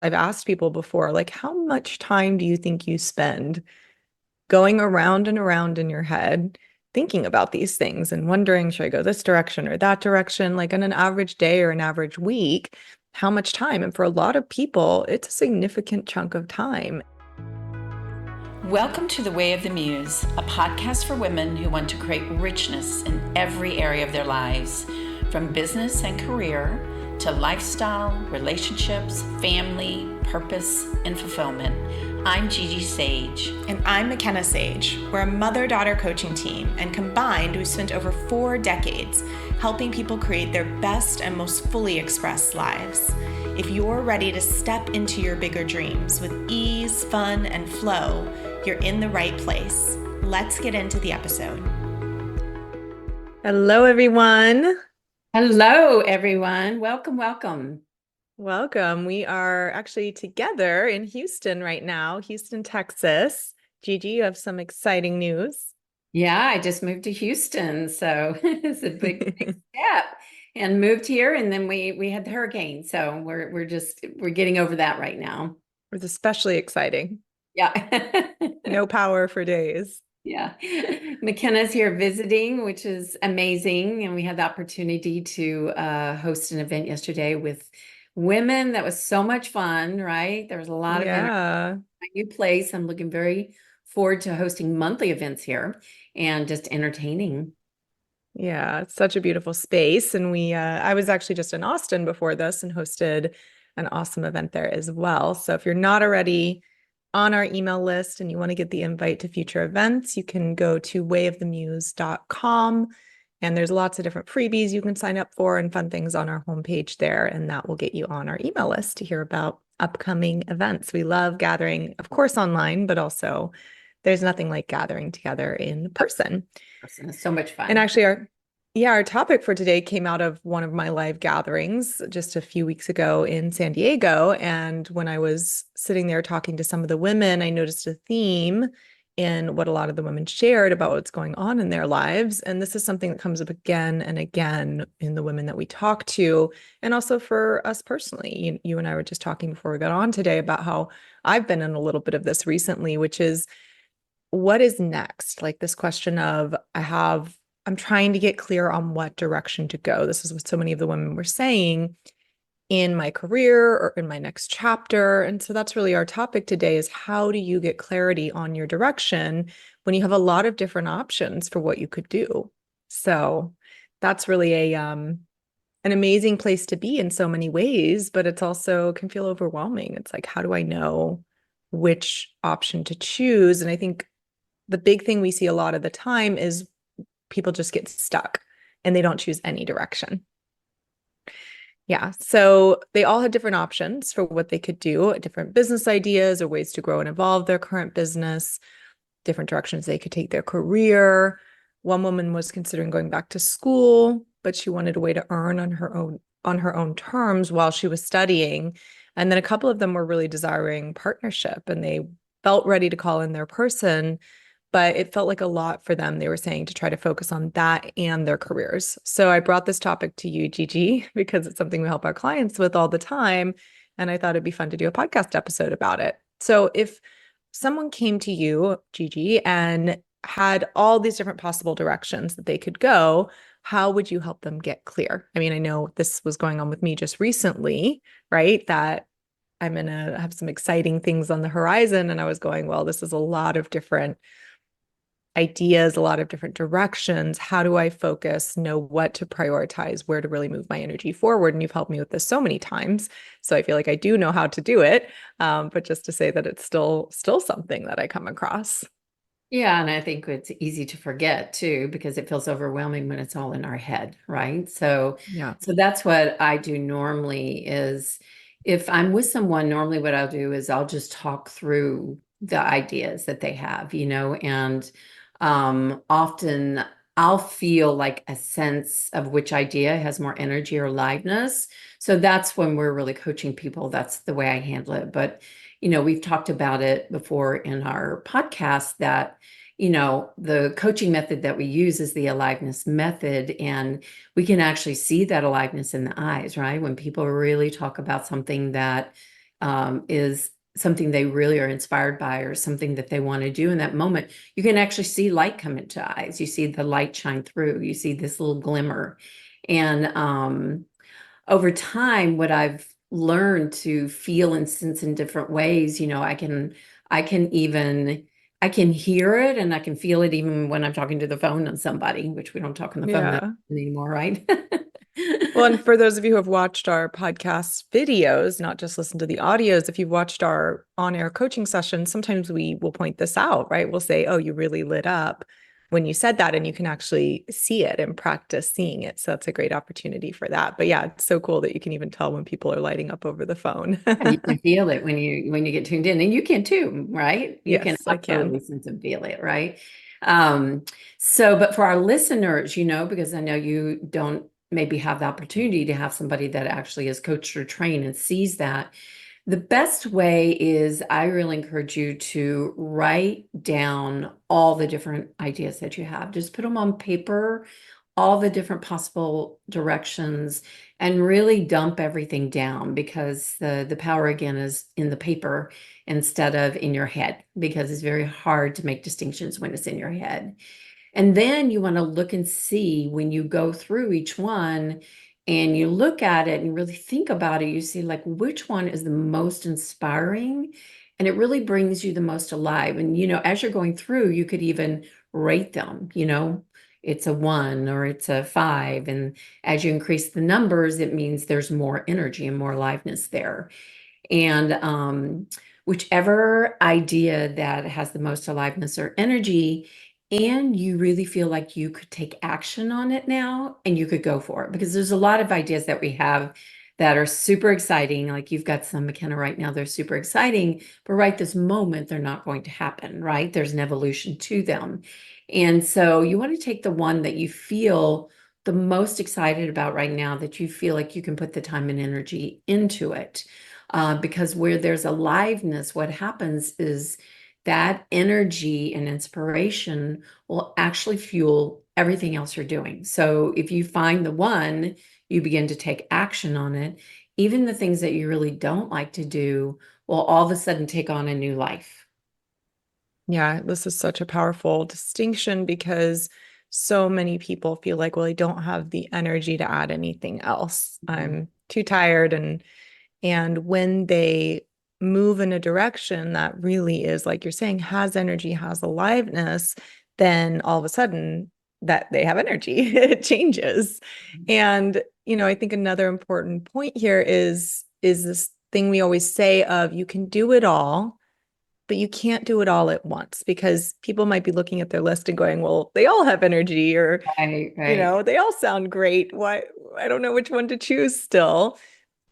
I've asked people before, like, how much time do you think you spend going around and around in your head, thinking about these things and wondering, should I go this direction or that direction? Like in an average day or an average week, how much time? And for a lot of people, it's a significant chunk of time. Welcome to The Way of the Muse, a podcast for women who want to create richness in every area of their lives, from business and career to lifestyle, relationships, family, purpose, and fulfillment. I'm Gigi Sage. And I'm McKenna Sage. We're a mother-daughter coaching team, and combined, we've spent over 4 decades helping people create their best and most fully expressed lives. If you're ready to step into your bigger dreams with ease, fun, and flow, you're in the right place. Let's get into the episode. Hello, everyone. Hello, everyone. Welcome, welcome. Welcome. We are actually together in Houston right now, Houston, Texas. Gigi, you have some exciting news. Yeah, I just moved to Houston, so it's a big step. And moved here, and then we had the hurricane, so we're getting over that right now. It's especially exciting. Yeah. No power for days. Yeah. McKenna's here visiting, which is amazing. And we had the opportunity to host an event yesterday with women. That was so much fun, right? There was a lot of energy. My new place. I'm looking very forward to hosting monthly events here and just entertaining. Yeah, it's such a beautiful space. And I was actually just in Austin before this and hosted an awesome event there as well. So if you're not already on our email list and you want to get the invite to future events, you can go to wayofthemuse.com. And there's lots of different freebies you can sign up for and fun things on our homepage there. And that will get you on our email list to hear about upcoming events. We love gathering, of course, online, but also there's nothing like gathering together in person. It's so much fun. And actually, our topic for today came out of one of my live gatherings just a few weeks ago in San Diego. And when I was sitting there talking to some of the women, I noticed a theme in what a lot of the women shared about what's going on in their lives. And this is something that comes up again and again in the women that we talk to, and also for us personally. You and I were just talking before we got on today about how I've been in a little bit of this recently, which is, what is next? Like this question of, I'm trying to get clear on what direction to go. This is what so many of the women were saying in my career or in my next chapter. And so that's really our topic today, is how do you get clarity on your direction when you have a lot of different options for what you could do? So that's really an amazing place to be in so many ways, but it's also can feel overwhelming. It's like, how do I know which option to choose? And I think the big thing we see a lot of the time is people just get stuck and they don't choose any direction. Yeah. So they all had different options for what they could do, different business ideas or ways to grow and evolve their current business, different directions they could take their career. One woman was considering going back to school, but she wanted a way to earn on her own terms while she was studying. And then a couple of them were really desiring partnership, and they felt ready to call in their person, but it felt like a lot for them, they were saying, to try to focus on that and their careers. So I brought this topic to you, Gigi, because it's something we help our clients with all the time. And I thought it'd be fun to do a podcast episode about it. So if someone came to you, Gigi, and had all these different possible directions that they could go, how would you help them get clear? I mean, I know this was going on with me just recently, right? That I'm going to have some exciting things on the horizon. And I was going, well, this is a lot of different ideas, a lot of different directions. How do I focus, know what to prioritize, where to really move my energy forward? And you've helped me with this so many times. So I feel like I do know how to do it. But just to say that it's still something that I come across. Yeah, and I think it's easy to forget too, because it feels overwhelming when it's all in our head, right? So that's what I do normally is, if I'm with someone, normally what I'll do is I'll just talk through the ideas that they have, and often I'll feel like a sense of which idea has more energy or liveness. So that's when we're really coaching people. That's the way I handle it. But, we've talked about it before in our podcast that, the coaching method that we use is the aliveness method. And we can actually see that aliveness in the eyes, right? When people really talk about something that is something they really are inspired by or something that they want to do in that moment, you can actually see light come into eyes. You see the light shine through. You see this little glimmer. And over time, what I've learned to feel and sense in different ways, I can hear it and I can feel it even when I'm talking to the phone on somebody, which we don't talk on the phone Yeah. anymore, right? Well, and for those of you who have watched our podcast videos, not just listen to the audios, if you've watched our on-air coaching sessions, sometimes we will point this out, right? We'll say, oh, you really lit up when you said that, and you can actually see it and practice seeing it. So that's a great opportunity for that. But yeah, it's so cool that you can even tell when people are lighting up over the phone. And you can feel it when you get tuned in, and you can too, right? You can Yes, I can. absolutely sense and feel it, right? Um, but for our listeners, because I know you don't maybe have the opportunity to have somebody that actually is coached or trained and sees that, the best way is I really encourage you to write down all the different ideas that you have. Just put them on paper, all the different possible directions, and really dump everything down, because the power again is in the paper instead of in your head, because it's very hard to make distinctions when it's in your head. And then you want to look and see when you go through each one and you look at it and really think about it, you see like which one is the most inspiring, and it really brings you the most alive. And, as you're going through, you could even rate them, it's a 1 or it's a 5. And as you increase the numbers, it means there's more energy and more aliveness there. And whichever idea that has the most aliveness or energy, and you really feel like you could take action on it now and you could go for it, because there's a lot of ideas that we have that are super exciting. Like you've got some, McKenna, right now, they're super exciting, but right this moment, they're not going to happen, right? There's an evolution to them. And so you want to take the one that you feel the most excited about right now, that you feel like you can put the time and energy into it. Because where there's aliveness, what happens is that energy and inspiration will actually fuel everything else you're doing. So if you find the one, you begin to take action on it. Even the things that you really don't like to do will all of a sudden take on a new life. Yeah, this is such a powerful distinction, because so many people feel like, well, I don't have the energy to add anything else. I'm too tired. And when they move in a direction that really is, like you're saying, has energy, has aliveness, then all of a sudden that they have energy, it changes. And, I think another important point here is this thing we always say of, you can do it all, but you can't do it all at once, because people might be looking at their list and going, well, they all have energy, or, Right. they all sound great. Why? I don't know which one to choose still.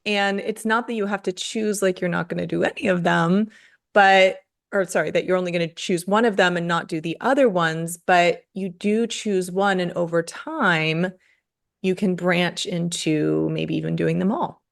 And it's not that you have to choose like you're not going to do any of them, that you're only going to choose one of them and not do the other ones, but you do choose one. And over time, you can branch into maybe even doing them all.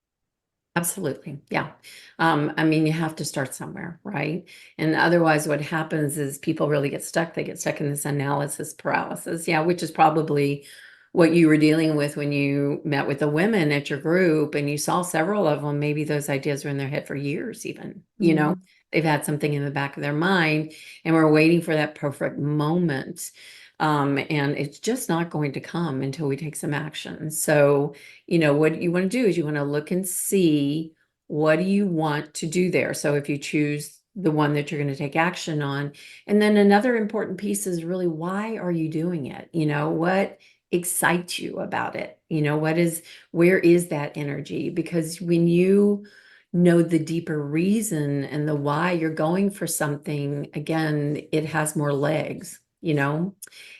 Absolutely. Yeah. You have to start somewhere, right? And otherwise what happens is people really get stuck. They get stuck in this analysis paralysis. Yeah, which is probably what you were dealing with when you met with the women at your group and you saw several of them. Maybe those ideas were in their head for years, even, they've had something in the back of their mind and we're waiting for that perfect moment. And it's just not going to come until we take some action. So, what you want to do is you want to look and see, what do you want to do there? So if you choose the one that you're going to take action on, and then another important piece is really, why are you doing it? What excites you about it? Where is that energy? Because when you know the deeper reason and the why you're going for something, again, it has more legs. Yeah.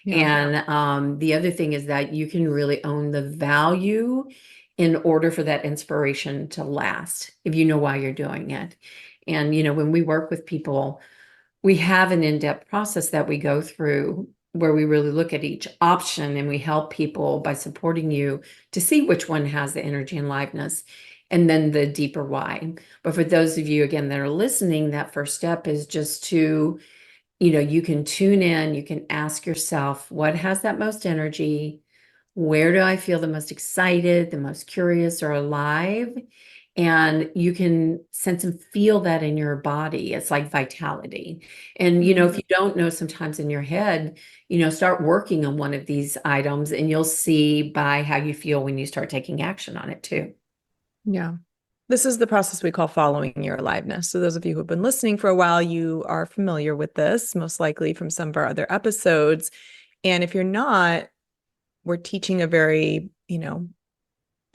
And the other thing is that you can really own the value in order for that inspiration to last, if you know why you're doing it. And, when we work with people, we have an in-depth process that we go through where we really look at each option and we help people by supporting you to see which one has the energy and liveness, and then the deeper why. But for those of you, again, that are listening, that first step is just to, you can tune in, you can ask yourself, what has that most energy? Where do I feel the most excited, the most curious or alive? And you can sense and feel that in your body. It's like vitality. And, you know, if you don't know, sometimes in your head, you know, start working on one of these items and you'll see by how you feel when you start taking action on it too. Yeah. This is the process we call following your aliveness. So those of you who have been listening for a while, you are familiar with this, most likely from some of our other episodes. And if you're not, we're teaching a very,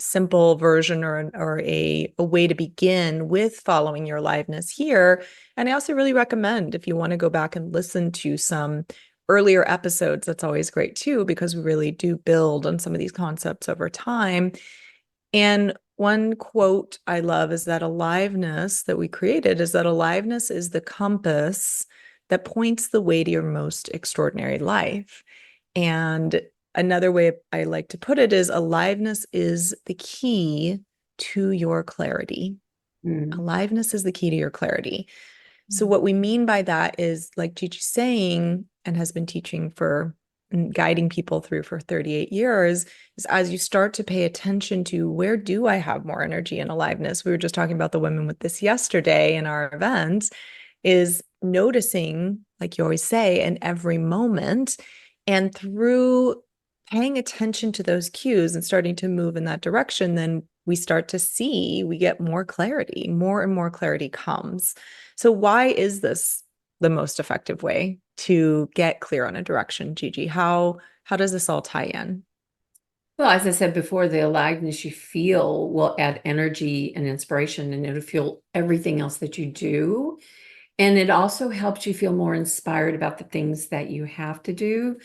simple version or a way to begin with following your aliveness here. And I also really recommend if you want to go back and listen to some earlier episodes, that's always great too, because we really do build on some of these concepts over time. And one quote I love is that aliveness that we created is that aliveness is the compass that points the way to your most extraordinary life. And another way I like to put it is aliveness is the key to your clarity. Aliveness is the key to your clarity. So what we mean by that is, like Gigi's saying and has been teaching for and guiding people through for 38 years, is as you start to pay attention to where do I have more energy and aliveness. We were just talking about the women with this yesterday in our event, is noticing, like you always say, in every moment. And through paying attention to those cues and starting to move in that direction, then we start to see, we get more clarity, more and more clarity comes. So why is this the most effective way to get clear on a direction, Gigi? How does this all tie in? Well, as I said before, the aliveness you feel will add energy and inspiration, and it'll fuel everything else that you do. And it also helps you feel more inspired about the things that you have to do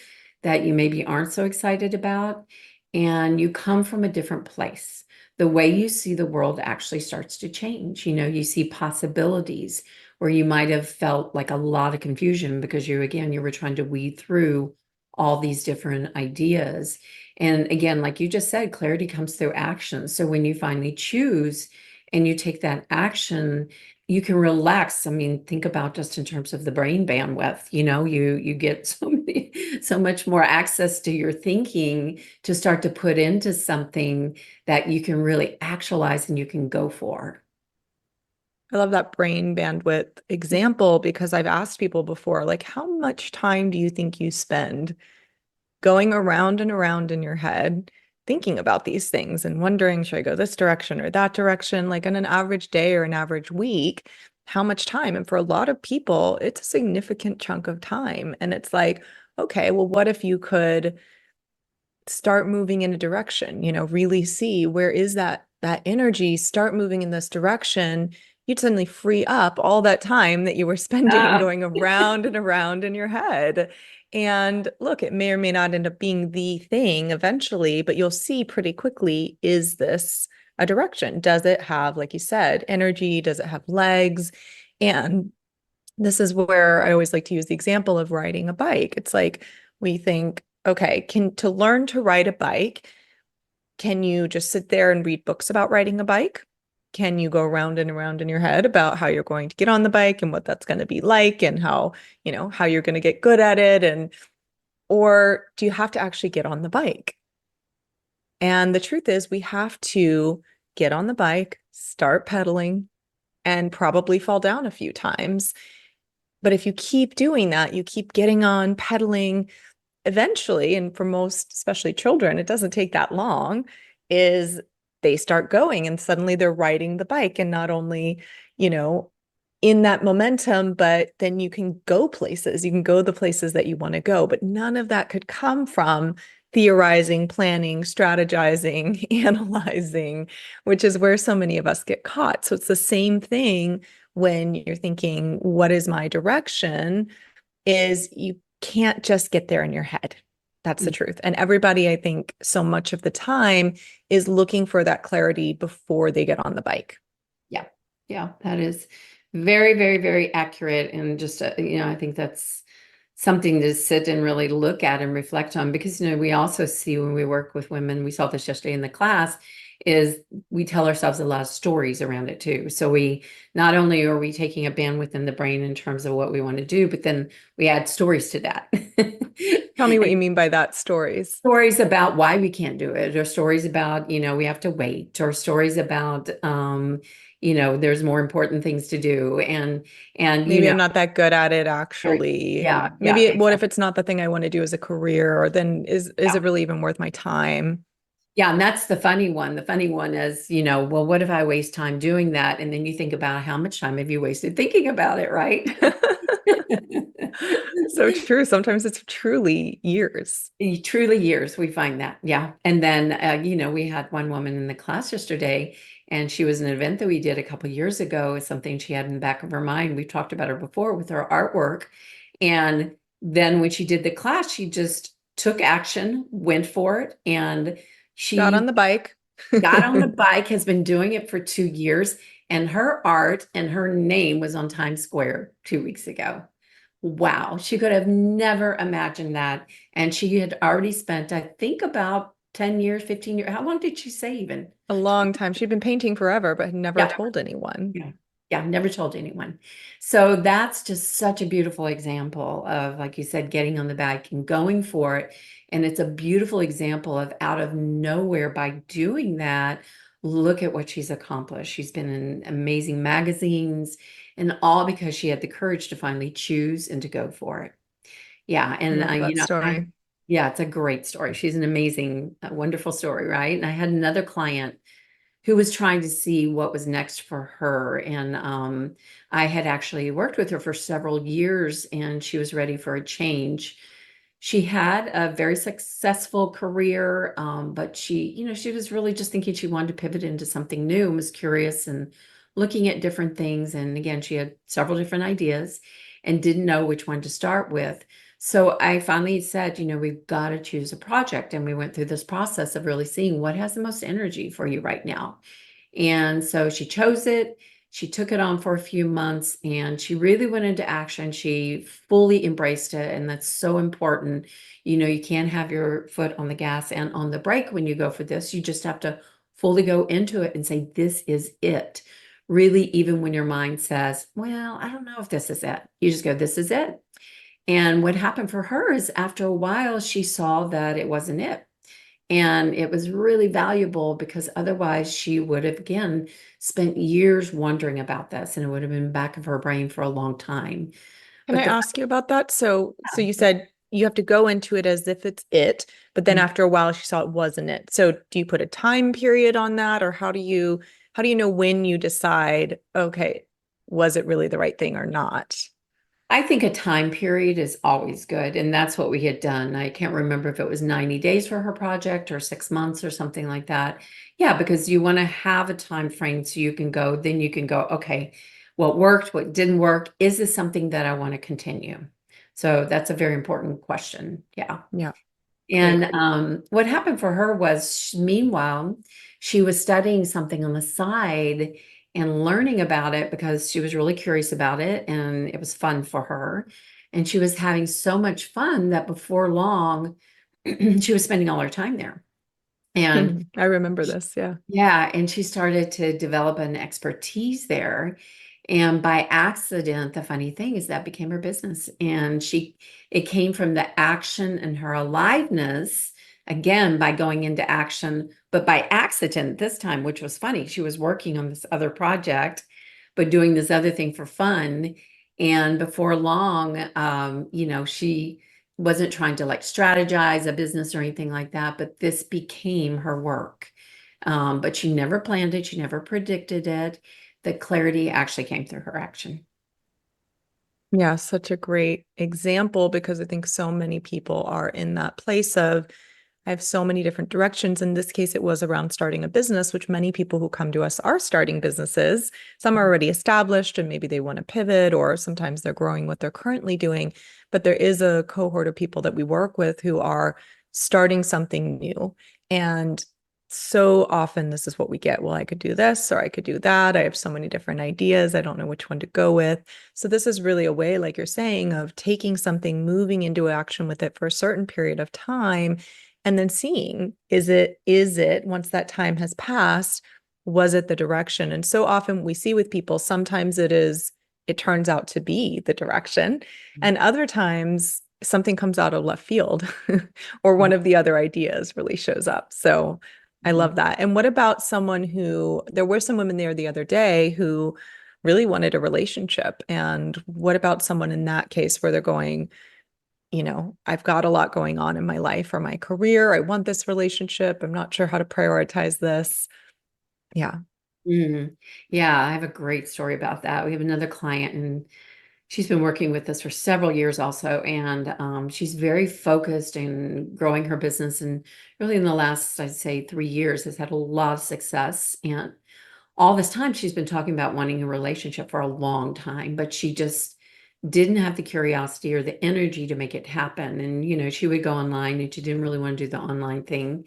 that you maybe aren't so excited about. And you come from a different place. The way you see the world actually starts to change. You know, you see possibilities where you might have felt like a lot of confusion because you were trying to weed through all these different ideas. And again, like you just said, clarity comes through action. So when you finally choose and you take that action, you can relax. I mean, think about just in terms of the brain bandwidth, you know, you get so much more access to your thinking to start to put into something that you can really actualize and you can go for. I love that brain bandwidth example because I've asked people before, like, how much time do you think you spend going around and around in your head, thinking about these things and wondering, should I go this direction or that direction? Like on an average day or an average week, how much time? And for a lot of people, it's a significant chunk of time. And it's like, okay, well, what if you could start moving in a direction, really see where is that energy, start moving in this direction. You'd suddenly free up all that time that you were spending going around and around in your head. And look, it may or may not end up being the thing eventually, but you'll see pretty quickly, is this a direction? Does it have, like you said, energy? Does it have legs? And this is where I always like to use the example of riding a bike. It's like we think, okay, to learn to ride a bike, can you just sit there and read books about riding a bike? Can you go around and around in your head about how you're going to get on the bike and what that's going to be like and how you're going to get good at it, or do you have to actually get on the bike? And the truth is we have to get on the bike, start pedaling, and probably fall down a few times. But if you keep doing that, you keep getting on, pedaling, eventually, and for most, especially children, it doesn't take that long, is they start going and suddenly they're riding the bike, and not only, in that momentum, but then you can go places. You can go the places that you want to go, but none of that could come from theorizing, planning, strategizing, analyzing, which is where so many of us get caught. So it's the same thing when you're thinking, what is my direction? Is you can't just get there in your head. That's the truth. And everybody, I think, so much of the time is looking for that clarity before they get on the bike. Yeah. Yeah. That is very, very, very accurate. And just, I think that's something to sit and really look at and reflect on, because, we also see when we work with women, we saw this yesterday in the class, is we tell ourselves a lot of stories around it too. So we not only are we taking a bandwidth in the brain in terms of what we want to do, but then we add stories to that. Tell me what you mean by that, stories. Stories about why we can't do it, or stories about, we have to wait, or stories about, there's more important things to do. And Maybe I'm not that good at it, actually. yeah, Maybe what if exactly. it's not the thing I want to do as a career, or then is Yeah. it really even worth my time? Yeah, and that's the funny one. The funny one is, well, what if I waste time doing that? And then you think about how much time have you wasted thinking about it, right? So true. Sometimes it's truly years. Truly years, we find that. Yeah. And then, we had one woman in the class yesterday, and she was an event that we did a couple of years ago. It's something she had in the back of her mind. We talked about her before with her artwork. And then when she did the class, she just took action, went for it, and Got she on the bike. got on the bike, has been doing it for 2 years, and her art and her name was on Times Square 2 weeks ago. Wow, she could have never imagined that. And she had already spent, I think, about 10 years, 15 years. How long did she say even? A long time. She'd been painting forever, but had never Yeah. told anyone. Yeah. Yeah, never told anyone. So that's just such a beautiful example of, like you said, getting on the bike and going for it. And it's a beautiful example of out of nowhere, by doing that, look at what she's accomplished. She's been in amazing magazines, and all because she had the courage to finally choose and to go for it. Yeah. And Love that story. yeah, it's a great story. She's an amazing, wonderful story, right? And I had another client who was trying to see what was next for her. And I had actually worked with her for several years, and she was ready for a change. She had a very successful career, but she was really just thinking she wanted to pivot into something new, and was curious and looking at different things. And again, she had several different ideas and didn't know which one to start with. So I finally said, we've got to choose a project. And we went through this process of really seeing what has the most energy for you right now. And so she chose it. She took it on for a few months, and she really went into action. She fully embraced it. And that's so important. You can't have your foot on the gas and on the brake when you go for this. You just have to fully go into it and say, this is it. Really, even when your mind says, well, I don't know if this is it. You just go, this is it. And what happened for her is, after a while, she saw that it wasn't it. And it was really valuable, because otherwise she would have, again, spent years wondering about this, and it would have been back of her brain for a long time. Can I ask you about that? So you said you have to go into it as if it's it, but then after a while she saw it wasn't it. So do you put a time period on that, or how do you know when you decide, okay, was it really the right thing or not? I think a time period is always good. And that's what we had done. I can't remember if it was 90 days for her project or 6 months or something like that. Yeah, because you want to have a time frame so you can go, okay, what worked, what didn't work? Is this something that I want to continue? So that's a very important question. Yeah. Yeah. And what happened for her was, meanwhile, she was studying something on the side and learning about it, because she was really curious about it and it was fun for her. And she was having so much fun that before long, she was spending all her time there. And I remember this. Yeah. Yeah. And she started to develop an expertise there. And by accident, the funny thing is that became her business. And it came from the action and her aliveness, again, by going into action, but by accident this time, which was funny. She was working on this other project, but doing this other thing for fun. And before long, she wasn't trying to like strategize a business or anything like that, but this became her work. But she never planned it. She never predicted it. The clarity actually came through her action. Yeah, such a great example, because I think so many people are in that place of, I have so many different directions. In this case, it was around starting a business, which many people who come to us are starting businesses. Some are already established and maybe they want to pivot, or sometimes they're growing what they're currently doing. But there is a cohort of people that we work with who are starting something new. And so often this is what we get. Well, I could do this or I could do that. I have so many different ideas. I don't know which one to go with. So this is really a way, like you're saying, of taking something, moving into action with it for a certain period of time, and then seeing, is it, once that time has passed, was it the direction? And so often we see with people, sometimes it turns out to be the direction. And other times something comes out of left field or one of the other ideas really shows up. So I love that. And what about someone there were some women there the other day who really wanted a relationship. And what about someone in that case where they're going, I've got a lot going on in my life or my career. I want this relationship. I'm not sure how to prioritize this. Yeah. Yeah, I have a great story about that. We have another client, and she's been working with us for several years also, and she's very focused in growing her business, and really in the last, I'd say, 3 years has had a lot of success. And all this time she's been talking about wanting a relationship for a long time, but she just didn't have the curiosity or the energy to make it happen. And she would go online, and she didn't really want to do the online thing.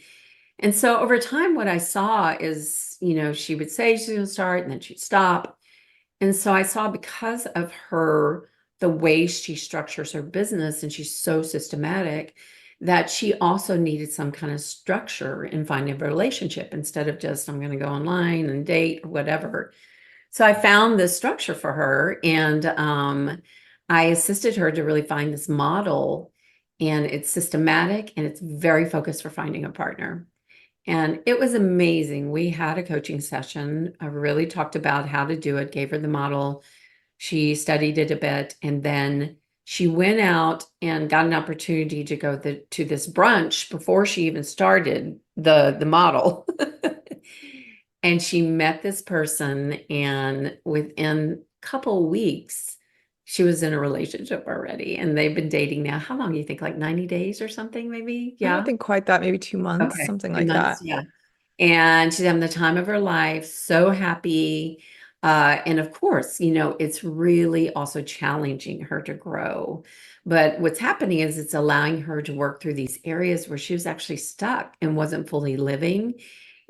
And so over time, what I saw is, she would say she's going to start and then she'd stop. And so I saw, because of the way she structures her business, and she's so systematic, that she also needed some kind of structure in finding a relationship instead of just, I'm going to go online and date or whatever. So I found this structure for her, and I assisted her to really find this model, and it's systematic and it's very focused for finding a partner. And it was amazing. We had a coaching session. I really talked about how to do it, gave her the model. She studied it a bit, and then she went out and got an opportunity to go to this brunch before she even started the model. And she met this person, and within a couple weeks, she was in a relationship already, and they've been dating now. How long do you think? Like 90 days or something, maybe? I don't Yeah. think quite that, maybe 2 months, Okay. something 2 like months. that. Yeah. And she's having the time of her life, so happy. And of course, it's really also challenging her to grow. But what's happening is it's allowing her to work through these areas where she was actually stuck and wasn't fully living.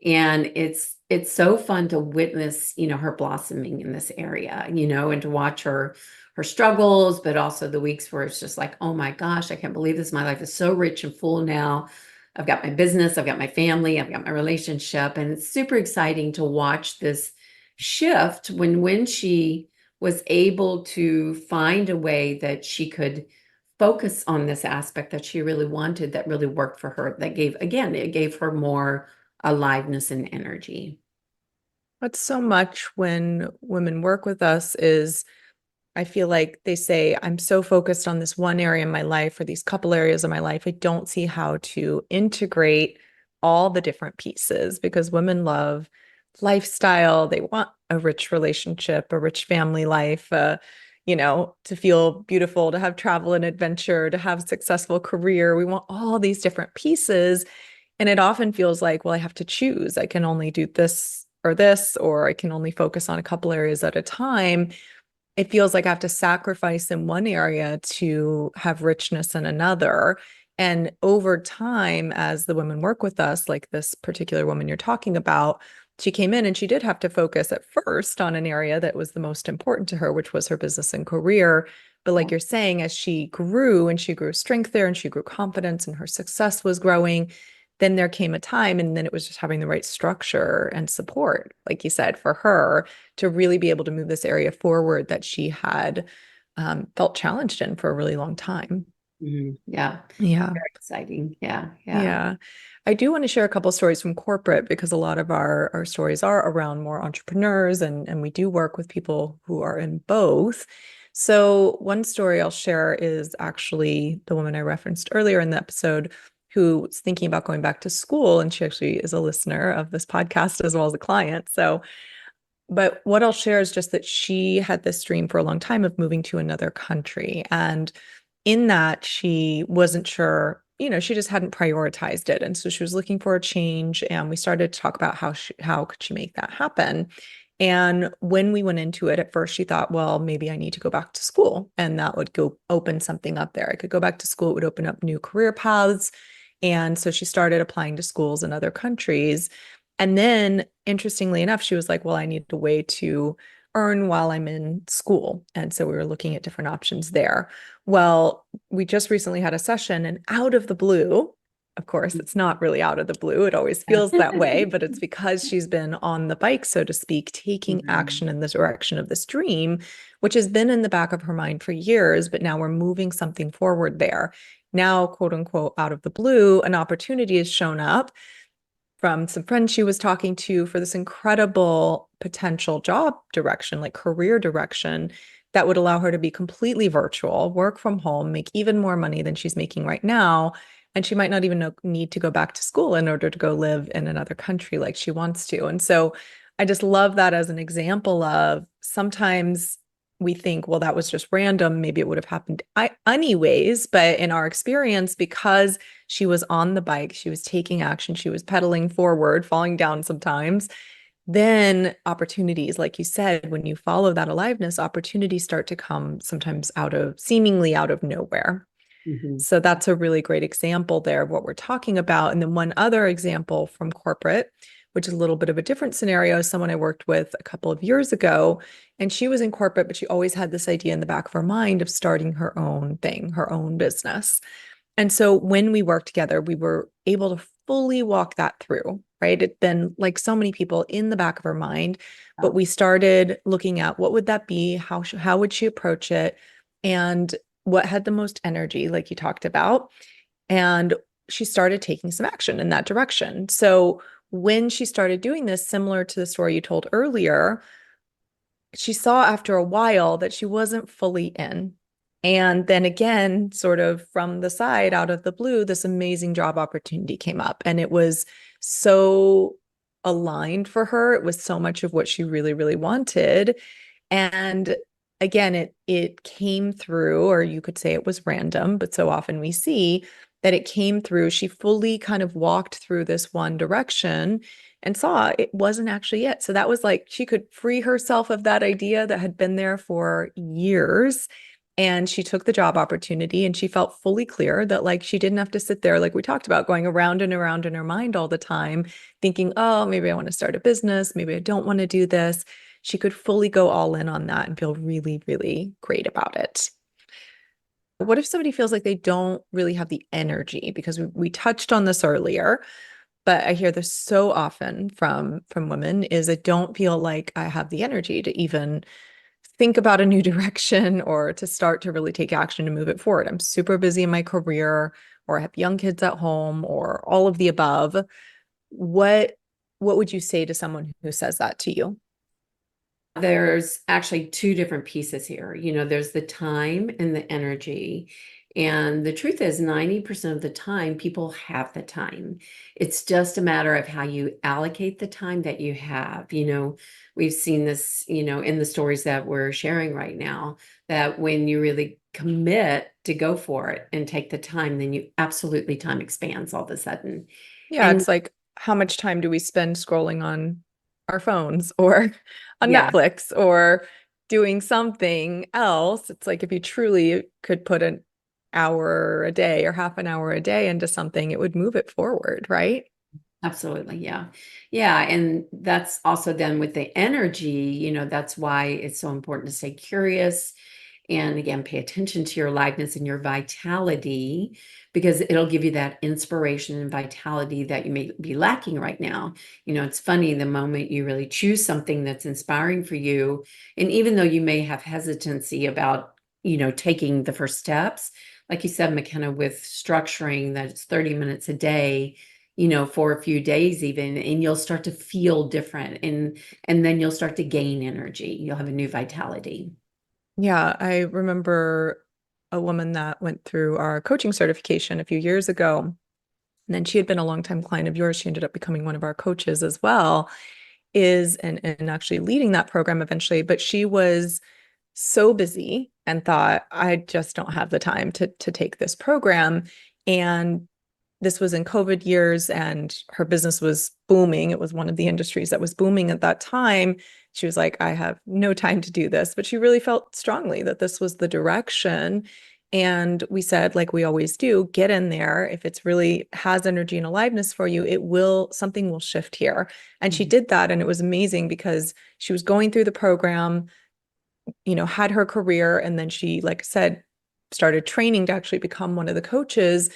And it's so fun to witness, her blossoming in this area, and to watch her struggles, but also the weeks where it's just like, oh my gosh, I can't believe this. My life is so rich and full now. I've got my business, I've got my family, I've got my relationship. And it's super exciting to watch this shift when she was able to find a way that she could focus on this aspect that she really wanted, that really worked for her, that it gave her more aliveness and energy. But so much when women work with us is, I feel like they say, I'm so focused on this one area in my life or these couple areas of my life, I don't see how to integrate all the different pieces, because women love lifestyle. They want a rich relationship, a rich family life, to feel beautiful, to have travel and adventure, to have a successful career. We want all these different pieces. And it often feels like, well, I have to choose. I can only do this, or I can only focus on a couple areas at a time. It feels like I have to sacrifice in one area to have richness in another. And over time, as the women work with us, like this particular woman you're talking about, she came in and she did have to focus at first on an area that was the most important to her, which was her business and career. But like you're saying, as she grew and she grew strength there and she grew confidence and her success was growing, then there came a time, and then it was just having the right structure and support, like you said, for her to really be able to move this area forward that she had felt challenged in for a really long time. Yeah. Yeah. Very exciting. Yeah. Yeah. Yeah. I do want to share a couple stories from corporate, because a lot of our stories are around more entrepreneurs, and we do work with people who are in both. So one story I'll share is actually the woman I referenced earlier in the episode who's thinking about going back to school, and she actually is a listener of this podcast as well as a client. So, but what I'll share is just that she had this dream for a long time of moving to another country. And in that, she wasn't sure, she just hadn't prioritized it. And so she was looking for a change. And we started to talk about how could she make that happen. And when we went into it, at first she thought, well, maybe I need to go back to school, and that would go open something up there. I could go back to school. It would open up new career paths. And so she started applying to schools in other countries. And then, interestingly enough, she was like, well, I need a way to earn while I'm in school. And so we were looking at different options there. Well, we just recently had a session, and out of the blue, Of course, it's not really out of the blue. It always feels that way, but it's because she's been on the bike, so to speak, taking action in the direction of this dream, which has been in the back of her mind for years, but now we're moving something forward there. Now, quote unquote, out of the blue, an opportunity has shown up from some friends she was talking to for this incredible potential job direction, like career direction, that would allow her to be completely virtual, work from home, make even more money than she's making right now. And she might not even need to go back to school in order to go live in another country like she wants to. And so I just love that as an example of sometimes we think, well, that was just random. Maybe it would have happened anyways. But in our experience, because she was on the bike, she was taking action, she was pedaling forward, falling down sometimes, then opportunities, like you said, when you follow that aliveness, opportunities start to come sometimes seemingly out of nowhere. So that's a really great example there of what we're talking about. And then one other example from corporate, which is a little bit of a different scenario, someone I worked with a couple of years ago, and she was in corporate, but she always had this idea in the back of her mind of starting her own thing, her own business. And so when we worked together, we were able to fully walk that through, right? It'd been like so many people in the back of her mind, but we started looking at what would that be? How would she approach it? And what had the most energy, like you talked about. And she started taking some action in that direction. So when she started doing this, similar to the story you told earlier, she saw after a while that she wasn't fully in. And then again, sort of from the side, out of the blue, this amazing job opportunity came up. And it was so aligned for her. It was so much of what she really, really wanted. And again, it came through, or you could say it was random, but so often we see that it came through. She fully kind of walked through this one direction and saw it wasn't actually it. So that was like she could free herself of that idea that had been there for years. And she took the job opportunity and she felt fully clear that like she didn't have to sit there, like we talked about, going around and around in her mind all the time, thinking, oh, maybe I want to start a business. Maybe I don't want to do this. She could fully go all in on that and feel really, really great about it. What if somebody feels like they don't really have the energy? Because we touched on this earlier, but I hear this so often from women is I don't feel like I have the energy to even think about a new direction or to start to really take action to move it forward. I'm super busy in my career, or I have young kids at home, or all of the above. What would you say to someone who says that to you? There's actually two different pieces here. There's the time and the energy. And the truth is 90% of the time, people have the time. It's just a matter of how you allocate the time that you have. We've seen this, in the stories that we're sharing right now, that when you really commit to go for it and take the time, then you absolutely time expands all of a sudden. Yeah, it's like, how much time do we spend scrolling on our phones or on Netflix or doing something else? It's like if you truly could put an hour a day or half an hour a day into something, it would move it forward, right? Absolutely. Yeah. Yeah. And that's also then with the energy, that's why it's so important to stay curious and again, pay attention to your aliveness and your vitality, because it'll give you that inspiration and vitality that you may be lacking right now. It's funny, the moment you really choose something that's inspiring for you, and even though you may have hesitancy about, taking the first steps, like you said, McKenna, with structuring that it's 30 minutes a day, for a few days even, and you'll start to feel different, and then you'll start to gain energy. You'll have a new vitality. Yeah, I remember a woman that went through our coaching certification a few years ago. And then she had been a longtime client of yours. She ended up becoming one of our coaches as well, and actually leading that program eventually. But she was so busy and thought, I just don't have the time to take this program. And this was in COVID years, and her business was booming. It was one of the industries that was booming at that time. She was like, I have no time to do this, but she really felt strongly that this was the direction. And we said, like we always do, get in there. If it's really has energy and aliveness for you, something will shift here. And she did that. And it was amazing because she was going through the program, had her career. And then she, like I said, started training to actually become one of the coaches.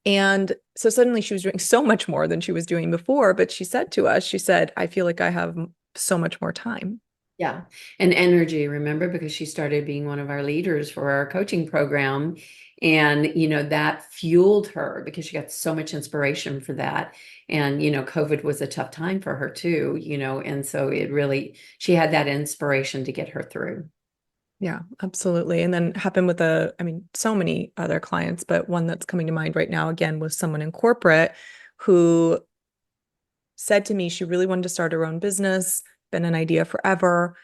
And so suddenly she was doing so much more than she was doing before. But she said to us, she said, I feel like I have so much more time. Yeah. And energy, remember, because she started being one of our leaders for our coaching program. And, that fueled her because she got so much inspiration for that. And, COVID was a tough time for her too, and so she had that inspiration to get her through. Yeah, absolutely. And then happened with so many other clients, but one that's coming to mind right now again was someone in corporate who said to me she really wanted to start her own business, been an idea forever,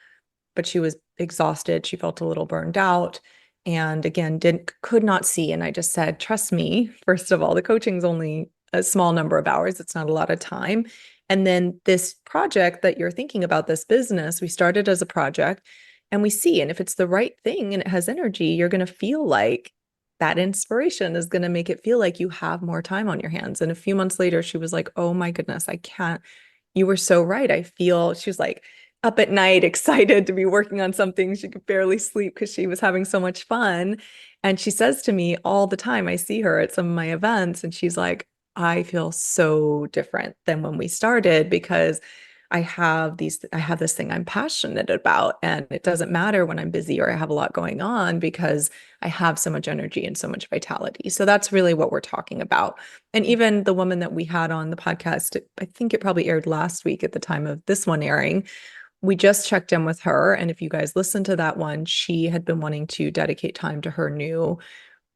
but she was exhausted. She felt a little burned out. And again, could not see. And I just said, trust me, first of all, the coaching's only a small number of hours. It's not a lot of time. And then this project that you're thinking about, this business, we started as a project and we see, and if it's the right thing and it has energy, you're going to feel like that inspiration is going to make it feel like you have more time on your hands. And a few months later, she was like, oh my goodness, I can't. You were so right. She was like, up at night, excited to be working on something. She could barely sleep because she was having so much fun. And she says to me all the time, I see her at some of my events, and she's like, I feel so different than when we started because I have this thing I'm passionate about. And it doesn't matter when I'm busy or I have a lot going on because I have so much energy and so much vitality. So that's really what we're talking about. And even the woman that we had on the podcast, I think it probably aired last week at the time of this one airing, we just checked in with her. And if you guys listen to that one, she had been wanting to dedicate time to her new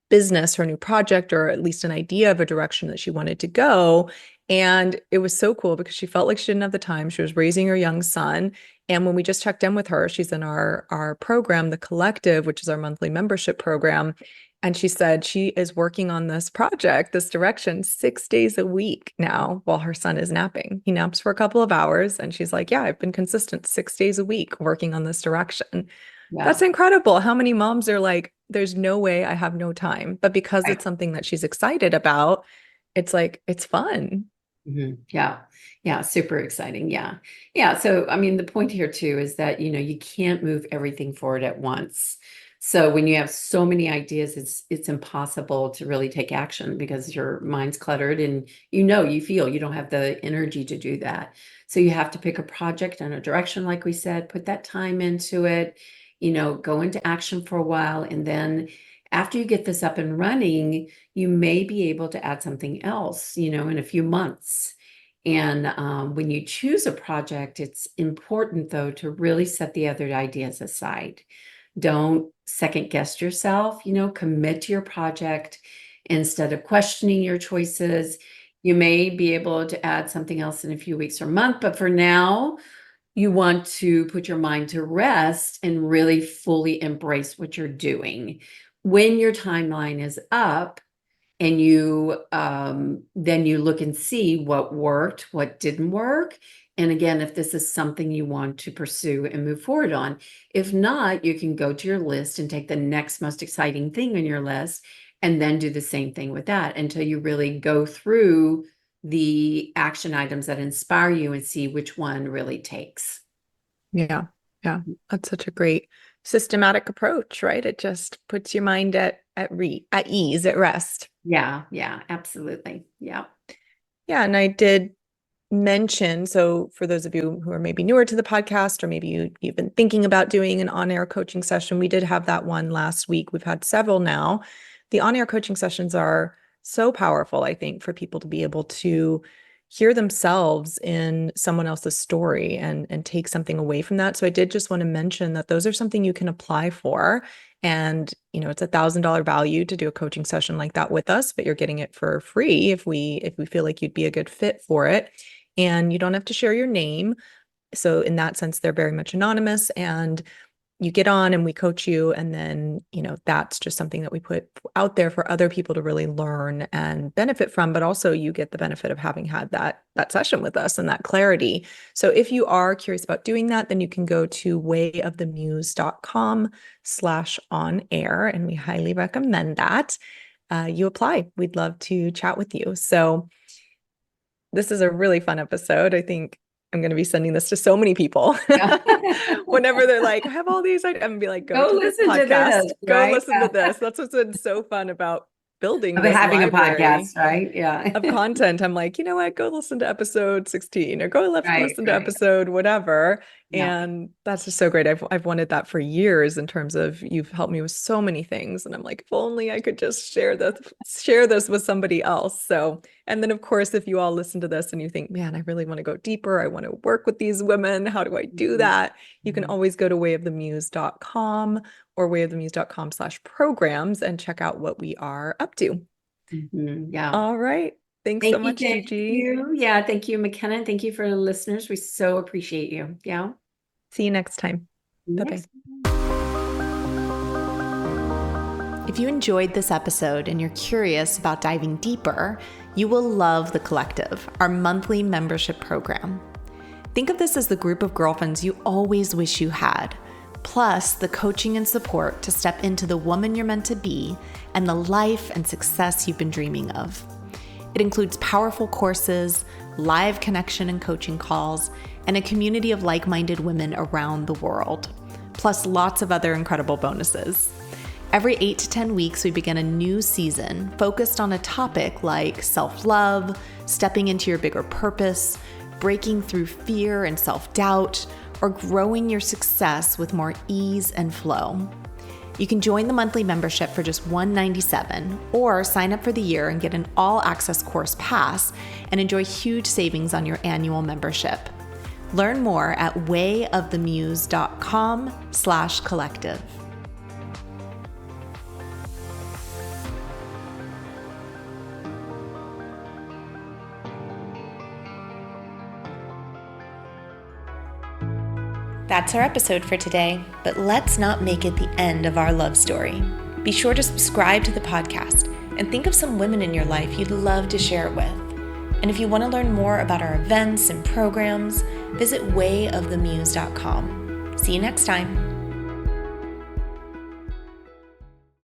business, her new project, or at least an idea of a direction that she wanted to go. And it was so cool because she felt like she didn't have the time. She was raising her young son. And when we just checked in with her, she's in our program, The Collective, which is our monthly membership program. And she said she is working on this project, this direction, 6 days a week now while her son is napping. He naps for a couple of hours. And she's like, yeah, I've been consistent 6 days a week working on this direction. Yeah. That's incredible. How many moms are like, there's no way I have no time. But because it's something that she's excited about, it's like, it's fun. Mm-hmm. Yeah. Yeah. Super exciting. Yeah. Yeah. So, I mean, the point here too is that, you can't move everything forward at once. So when you have so many ideas, it's impossible to really take action because your mind's cluttered and you feel you don't have the energy to do that. So you have to pick a project and a direction, like we said, put that time into it, go into action for a while. And then after you get this up and running, you may be able to add something else, in a few months. And when you choose a project, it's important, though, to really set the other ideas aside. Don't second guess yourself, commit to your project instead of questioning your choices. You may be able to add something else in a few weeks or month, but for now, you want to put your mind to rest and really fully embrace what you're doing. When your timeline is up and then you look and see what worked, what didn't work. And again, if this is something you want to pursue and move forward on. If not, you can go to your list and take the next most exciting thing on your list and then do the same thing with that until you really go through the action items that inspire you and see which one really takes. Yeah. Yeah. That's such a great systematic approach, right? It just puts your mind at ease, at rest. Yeah. Yeah, absolutely. Yeah. Yeah. And I did mention, so for those of you who are maybe newer to the podcast, or maybe you've been thinking about doing an on-air coaching session, we did have that one last week. We've had several now. The on-air coaching sessions are so powerful, I think, for people to be able to hear themselves in someone else's story and take something away from that. So I did just want to mention that those are something you can apply for. And, it's $1,000 value to do a coaching session like that with us, but you're getting it for free if we feel like you'd be a good fit for it. And you don't have to share your name. So in that sense, they're very much anonymous, and you get on and we coach you. And then, that's just something that we put out there for other people to really learn and benefit from. But also you get the benefit of having had that session with us and that clarity. So if you are curious about doing that, then you can go to wayofthemuse.com/on-air. And we highly recommend that you apply. We'd love to chat with you. So this is a really fun episode. I think I'm going to be sending this to so many people. Yeah. Whenever they're like, I have all these, I'm going to be like, go to this listen podcast, to this, go right? listen to this. That's what's been so fun about building Of this having a library podcast, right? Yeah. of content. I'm like, you know what? Go listen to episode 16 or go listen to Right. episode whatever. Yeah. And that's just so great. I've wanted that for years in terms of you've helped me with so many things. And I'm like, if only I could just share this with somebody else. So, and then of course, if you all listen to this and you think, man, I really want to go deeper. I want to work with these women. How do I do that? You can always go to wayofthemuse.com or wayofthemuse.com/programs and check out what we are up to. Yeah. All right. Thanks so much, Gigi. Yeah. Thank you, McKenna. Thank you for the listeners. We so appreciate you. Yeah. See you next time. Bye-bye. If you enjoyed this episode and you're curious about diving deeper, you will love The Collective, our monthly membership program. Think of this as the group of girlfriends you always wish you had, plus the coaching and support to step into the woman you're meant to be and the life and success you've been dreaming of. It includes powerful courses, live connection and coaching calls, and a community of like-minded women around the world, plus lots of other incredible bonuses. Every 8 to 10 weeks, we begin a new season focused on a topic like self-love, stepping into your bigger purpose, breaking through fear and self-doubt, or growing your success with more ease and flow. You can join the monthly membership for just $197 or sign up for the year and get an all-access course pass and enjoy huge savings on your annual membership. Learn more at wayofthemuse.com/collective. That's our episode for today, but let's not make it the end of our love story. Be sure to subscribe to the podcast and think of some women in your life you'd love to share it with. And if you want to learn more about our events and programs, visit wayofthemuse.com. See you next time.